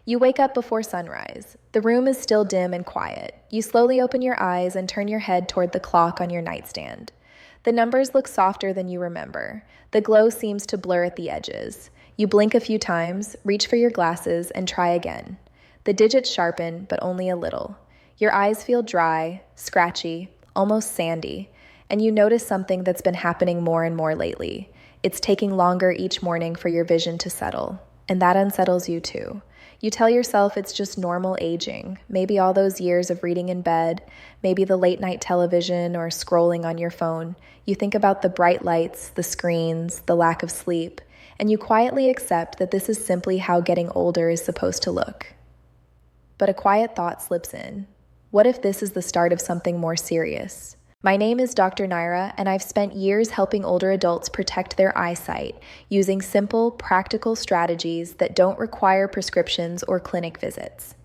You wake up before sunrise. The room is still dim and quiet. You slowly open your eyes and turn your head toward the clock on your nightstand. The numbers look softer than you remember. The glow seems to blur at the edges. You blink a few times, reach for your glasses, and try again. The digits sharpen, but only a little. Your eyes feel dry, scratchy, almost sandy, and you notice something that's been happening more and more lately. It's taking longer each morning for your vision to settle, and that unsettles you too. You tell yourself it's just normal aging, maybe all those years of reading in bed, maybe the late night television or scrolling on your phone. You think about the bright lights, the screens, the lack of sleep, and you quietly accept that this is simply how getting older is supposed to look. But a quiet thought slips in. What if this is the start of something more serious? My name is Dr. Naira, and I've spent years helping older adults protect their eyesight using simple, practical strategies that don't require prescriptions or clinic visits.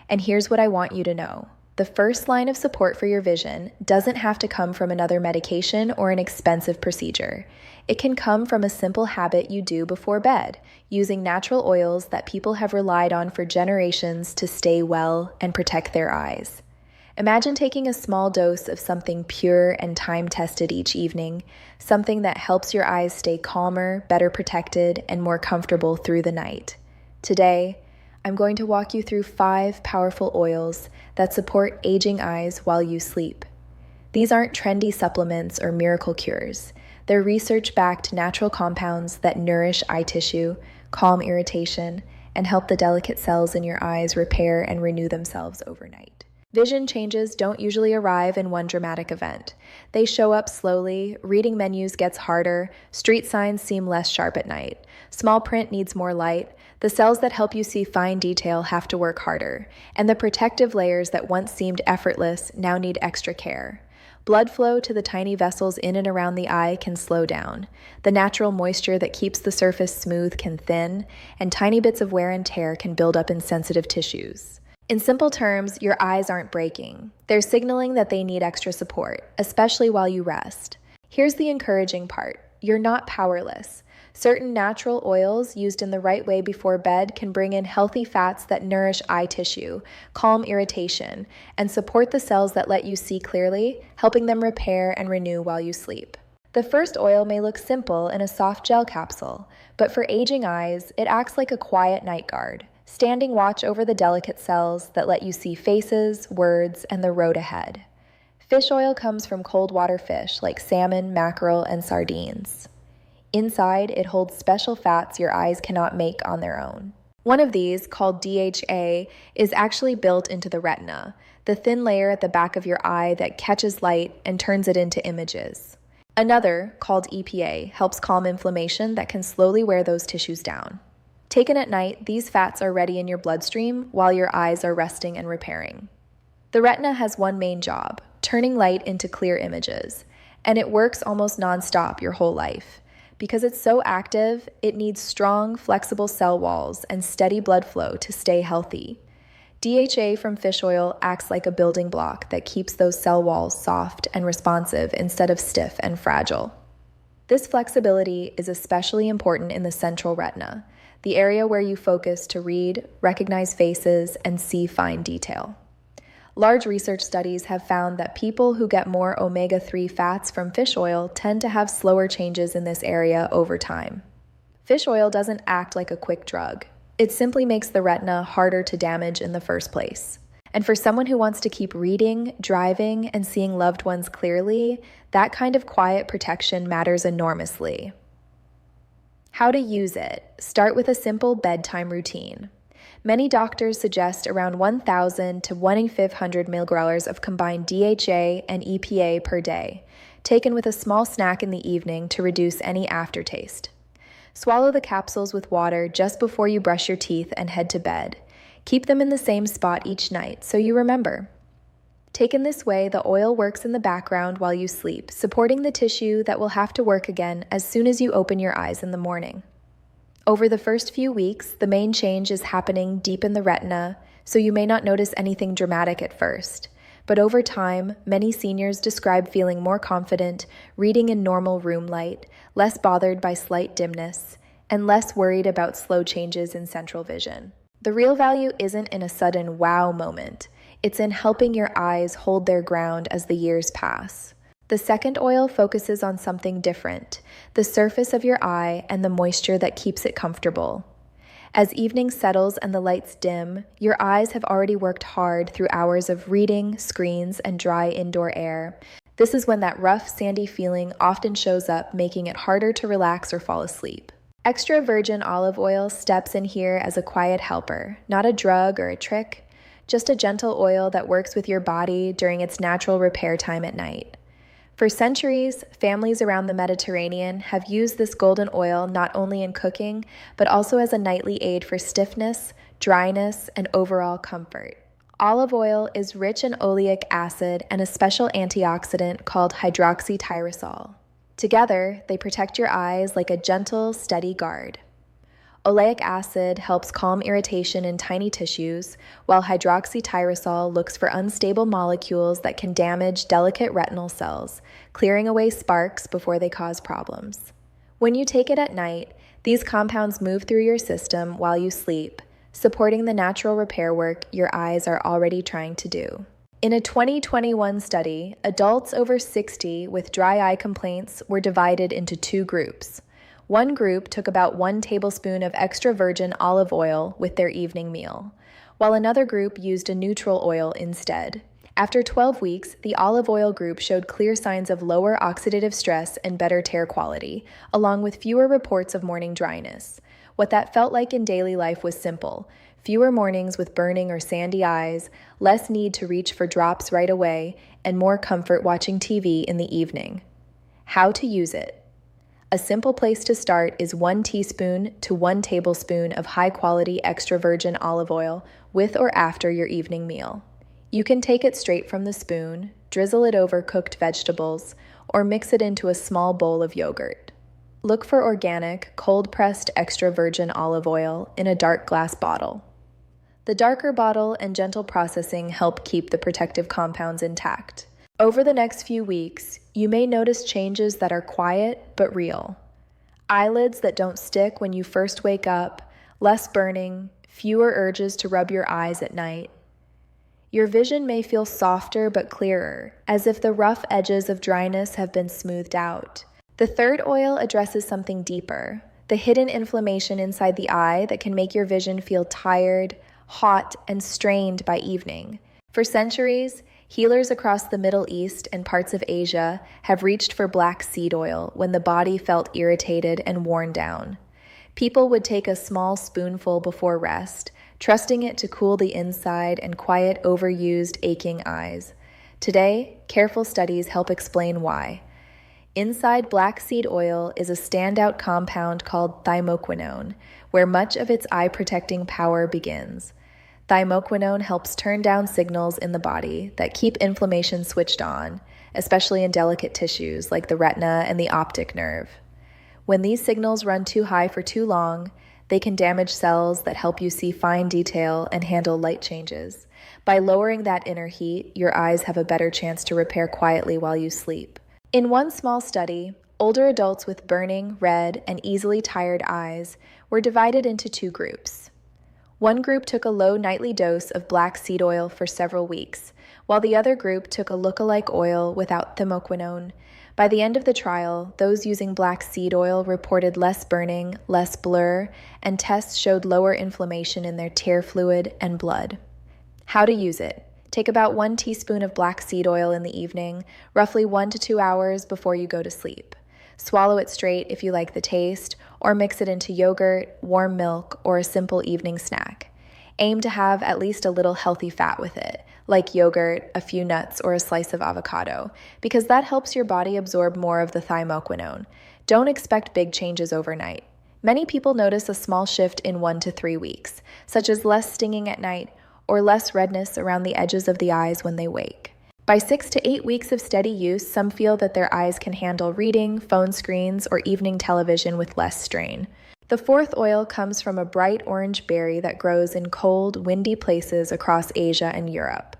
And here's what I want you to know. The first line of support for your vision doesn't have to come from another medication or an expensive procedure. It can come from a simple habit you do before bed, using natural oils that people have relied on for generations to stay well and protect their eyes. Imagine taking a small dose of something pure and time-tested each evening, something that helps your eyes stay calmer, better protected, and more comfortable through the night. Today, I'm going to walk you through 5 powerful oils that support aging eyes while you sleep. These aren't trendy supplements or miracle cures. They're research-backed natural compounds that nourish eye tissue, calm irritation, and help the delicate cells in your eyes repair and renew themselves overnight. Vision changes don't usually arrive in one dramatic event. They show up slowly, reading menus gets harder, street signs seem less sharp at night, small print needs more light, the cells that help you see fine detail have to work harder, and the protective layers that once seemed effortless now need extra care. Blood flow to the tiny vessels in and around the eye can slow down. The natural moisture that keeps the surface smooth can thin, and tiny bits of wear and tear can build up in sensitive tissues. In simple terms, your eyes aren't breaking. They're signaling that they need extra support, especially while you rest. Here's the encouraging part. You're not powerless. Certain natural oils used in the right way before bed can bring in healthy fats that nourish eye tissue, calm irritation, and support the cells that let you see clearly, helping them repair and renew while you sleep. The first oil may look simple in a soft gel capsule, but for aging eyes, it acts like a quiet night guard, standing watch over the delicate cells that let you see faces, words, and the road ahead. Fish oil comes from cold water fish like salmon, mackerel, and sardines. Inside, it holds special fats your eyes cannot make on their own. One of these, called DHA, is actually built into the retina, the thin layer at the back of your eye that catches light and turns it into images. Another, called EPA, helps calm inflammation that can slowly wear those tissues down. Taken at night, these fats are ready in your bloodstream while your eyes are resting and repairing. The retina has one main job, turning light into clear images, and it works almost nonstop your whole life. Because it's so active, it needs strong, flexible cell walls and steady blood flow to stay healthy. DHA from fish oil acts like a building block that keeps those cell walls soft and responsive instead of stiff and fragile. This flexibility is especially important in the central retina, the area where you focus to read, recognize faces, and see fine detail. Large research studies have found that people who get more omega-3 fats from fish oil tend to have slower changes in this area over time. Fish oil doesn't act like a quick drug. It simply makes the retina harder to damage in the first place. And for someone who wants to keep reading, driving, and seeing loved ones clearly, that kind of quiet protection matters enormously. How to use it. Start with a simple bedtime routine. Many doctors suggest around 1,000 to 1,500 mg of combined DHA and EPA per day, taken with a small snack in the evening to reduce any aftertaste. Swallow the capsules with water just before you brush your teeth and head to bed. Keep them in the same spot each night so you remember. Taken this way, the oil works in the background while you sleep, supporting the tissue that will have to work again as soon as you open your eyes in the morning. Over the first few weeks, the main change is happening deep in the retina, so you may not notice anything dramatic at first. But over time, many seniors describe feeling more confident, reading in normal room light, less bothered by slight dimness, and less worried about slow changes in central vision. The real value isn't in a sudden wow moment. It's in helping your eyes hold their ground as the years pass. The second oil focuses on something different, the surface of your eye and the moisture that keeps it comfortable. As evening settles and the lights dim, your eyes have already worked hard through hours of reading, screens, and dry indoor air. This is when that rough, sandy feeling often shows up, making it harder to relax or fall asleep. Extra virgin olive oil steps in here as a quiet helper, not a drug or a trick, just a gentle oil that works with your body during its natural repair time at night. For centuries, families around the Mediterranean have used this golden oil not only in cooking, but also as a nightly aid for stiffness, dryness, and overall comfort. Olive oil is rich in oleic acid and a special antioxidant called hydroxytyrosol. Together, they protect your eyes like a gentle, steady guard. Oleic acid helps calm irritation in tiny tissues, while hydroxytyrosol looks for unstable molecules that can damage delicate retinal cells, clearing away sparks before they cause problems. When you take it at night, these compounds move through your system while you sleep, supporting the natural repair work your eyes are already trying to do. In a 2021 study, adults over 60 with dry eye complaints were divided into two groups. One group took about 1 tablespoon of extra virgin olive oil with their evening meal, while another group used a neutral oil instead. After 12 weeks, the olive oil group showed clear signs of lower oxidative stress and better tear quality, along with fewer reports of morning dryness. What that felt like in daily life was simple: fewer mornings with burning or sandy eyes, less need to reach for drops right away, and more comfort watching TV in the evening. How to use it. A simple place to start is 1 teaspoon to 1 tablespoon of high-quality extra virgin olive oil with or after your evening meal. You can take it straight from the spoon, drizzle it over cooked vegetables, or mix it into a small bowl of yogurt. Look for organic, cold-pressed extra virgin olive oil in a dark glass bottle. The darker bottle and gentle processing help keep the protective compounds intact. Over the next few weeks, you may notice changes that are quiet but real. Eyelids that don't stick when you first wake up, less burning, fewer urges to rub your eyes at night. Your vision may feel softer but clearer, as if the rough edges of dryness have been smoothed out. The third oil addresses something deeper, the hidden inflammation inside the eye that can make your vision feel tired, hot, and strained by evening. For centuries, healers across the Middle East and parts of Asia have reached for black seed oil when the body felt irritated and worn down. People would take a small spoonful before rest, trusting it to cool the inside and quiet overused, aching eyes. Today, careful studies help explain why. Inside black seed oil is a standout compound called thymoquinone, where much of its eye-protecting power begins. Thymoquinone helps turn down signals in the body that keep inflammation switched on, especially in delicate tissues like the retina and the optic nerve. When these signals run too high for too long, they can damage cells that help you see fine detail and handle light changes. By lowering that inner heat, your eyes have a better chance to repair quietly while you sleep. In one small study, older adults with burning, red, and easily tired eyes were divided into two groups. One group took a low nightly dose of black seed oil for several weeks, while the other group took a look-alike oil without thymoquinone. By the end of the trial, those using black seed oil reported less burning, less blur, and tests showed lower inflammation in their tear fluid and blood. How to use it. Take about 1 teaspoon of black seed oil in the evening, roughly 1 to 2 hours before you go to sleep. Swallow it straight if you like the taste, or mix it into yogurt, warm milk, or a simple evening snack. Aim to have at least a little healthy fat with it, like yogurt, a few nuts, or a slice of avocado, because that helps your body absorb more of the thymoquinone. Don't expect big changes overnight. Many people notice a small shift in 1 to 3 weeks, such as less stinging at night or less redness around the edges of the eyes when they wake. By 6 to 8 weeks of steady use, some feel that their eyes can handle reading, phone screens, or evening television with less strain. The fourth oil comes from a bright orange berry that grows in cold, windy places across Asia and Europe.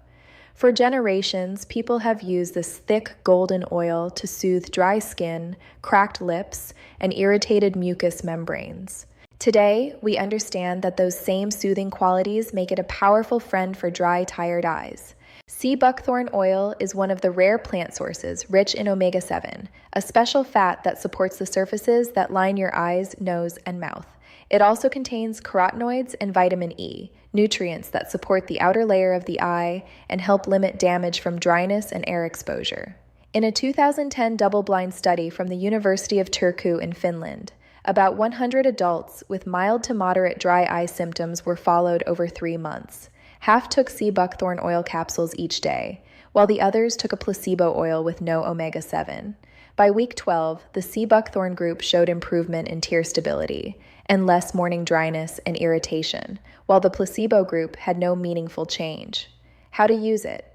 For generations, people have used this thick golden oil to soothe dry skin, cracked lips, and irritated mucous membranes. Today, we understand that those same soothing qualities make it a powerful friend for dry, tired eyes. Sea buckthorn oil is one of the rare plant sources rich in omega-7, a special fat that supports the surfaces that line your eyes, nose, and mouth. It also contains carotenoids and vitamin E, nutrients that support the outer layer of the eye and help limit damage from dryness and air exposure. In a 2010 double-blind study from the University of Turku in Finland, about 100 adults with mild to moderate dry eye symptoms were followed over 3 months. Half took sea buckthorn oil capsules each day, while the others took a placebo oil with no omega-7. By week 12, the sea buckthorn group showed improvement in tear stability and less morning dryness and irritation, while the placebo group had no meaningful change. How to use it?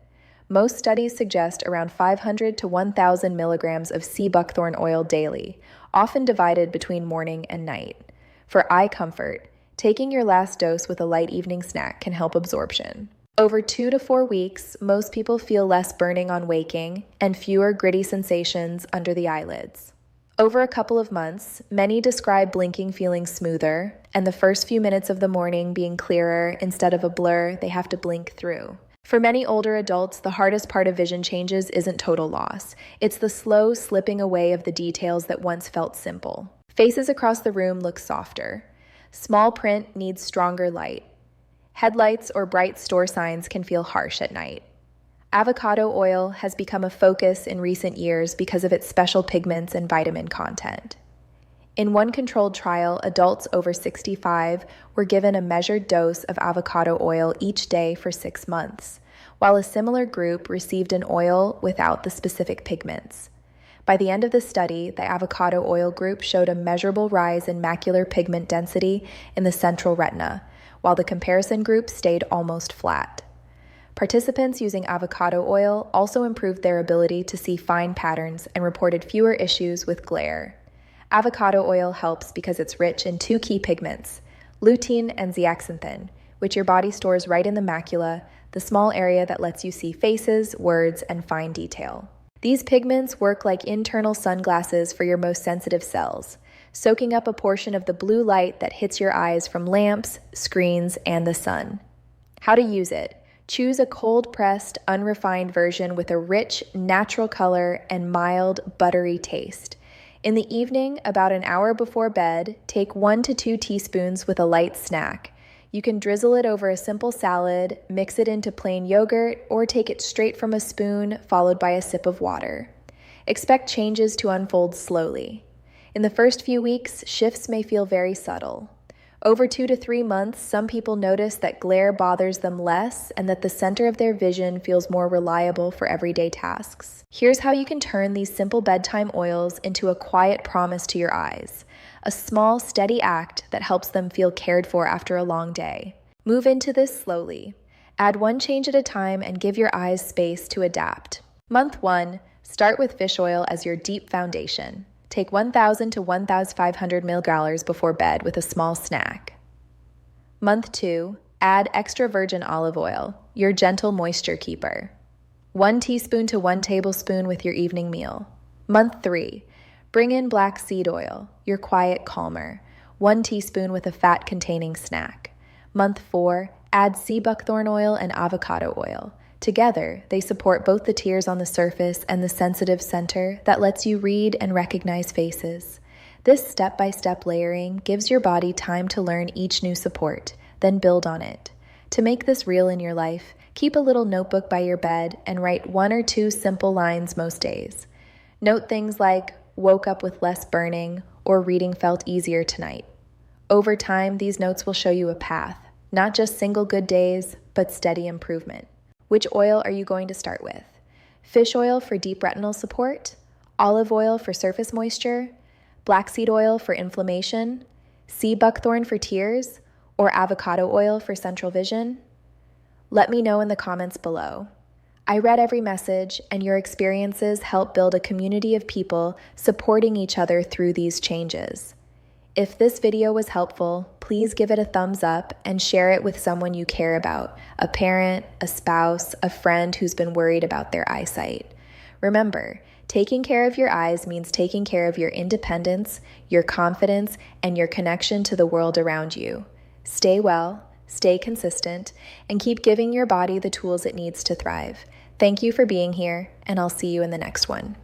Most studies suggest around 500 to 1,000 milligrams of sea buckthorn oil daily, often divided between morning and night. For eye comfort, taking your last dose with a light evening snack can help absorption. Over 2 to 4 weeks, most people feel less burning on waking and fewer gritty sensations under the eyelids. Over a couple of months, many describe blinking feeling smoother and the first few minutes of the morning being clearer instead of a blur they have to blink through. For many older adults, the hardest part of vision changes isn't total loss. It's the slow slipping away of the details that once felt simple. Faces across the room look softer. Small print needs stronger light. Headlights or bright store signs can feel harsh at night. Avocado oil has become a focus in recent years because of its special pigments and vitamin content. In one controlled trial, adults over 65 were given a measured dose of avocado oil each day for 6 months, while a similar group received an oil without the specific pigments. By the end of the study, the avocado oil group showed a measurable rise in macular pigment density in the central retina, while the comparison group stayed almost flat. Participants using avocado oil also improved their ability to see fine patterns and reported fewer issues with glare. Avocado oil helps because it's rich in 2 key pigments, lutein and zeaxanthin, which your body stores right in the macula, the small area that lets you see faces, words, and fine detail. These pigments work like internal sunglasses for your most sensitive cells, soaking up a portion of the blue light that hits your eyes from lamps, screens, and the sun. How to use it? Choose a cold-pressed, unrefined version with a rich, natural color and mild, buttery taste. In the evening, about an hour before bed, take 1 to 2 teaspoons with a light snack. You can drizzle it over a simple salad, mix it into plain yogurt, or take it straight from a spoon, followed by a sip of water. Expect changes to unfold slowly. In the first few weeks, shifts may feel very subtle. Over 2 to 3 months, some people notice that glare bothers them less and that the center of their vision feels more reliable for everyday tasks. Here's how you can turn these simple bedtime oils into a quiet promise to your eyes, a small, steady act that helps them feel cared for after a long day. Move into this slowly. Add 1 change at a time and give your eyes space to adapt. Month 1, start with fish oil as your deep foundation. Take 1,000 to 1,500 milliliters before bed with a small snack. Month 2, add extra virgin olive oil, your gentle moisture keeper. 1 teaspoon to 1 tablespoon with your evening meal. Month 3, bring in black seed oil, your quiet calmer, 1 teaspoon with a fat-containing snack. Month 4, add sea buckthorn oil and avocado oil. Together, they support both the tears on the surface and the sensitive center that lets you read and recognize faces. This step-by-step layering gives your body time to learn each new support, then build on it. To make this real in your life, keep a little notebook by your bed and write 1 or 2 simple lines most days. Note things like, woke up with less burning, or reading felt easier tonight. Over time, these notes will show you a path, not just single good days, but steady improvement. Which oil are you going to start with? Fish oil for deep retinal support, olive oil for surface moisture, black seed oil for inflammation, sea buckthorn for tears, or avocado oil for central vision? Let me know in the comments below. I read every message, and your experiences help build a community of people supporting each other through these changes. If this video was helpful, please give it a thumbs up and share it with someone you care about, a parent, a spouse, a friend who's been worried about their eyesight. Remember, Taking care of your eyes means taking care of your independence, your confidence, and your connection to the world around you. Stay well, stay consistent, and keep giving your body the tools it needs to thrive. Thank you for being here, and I'll see you in the next one.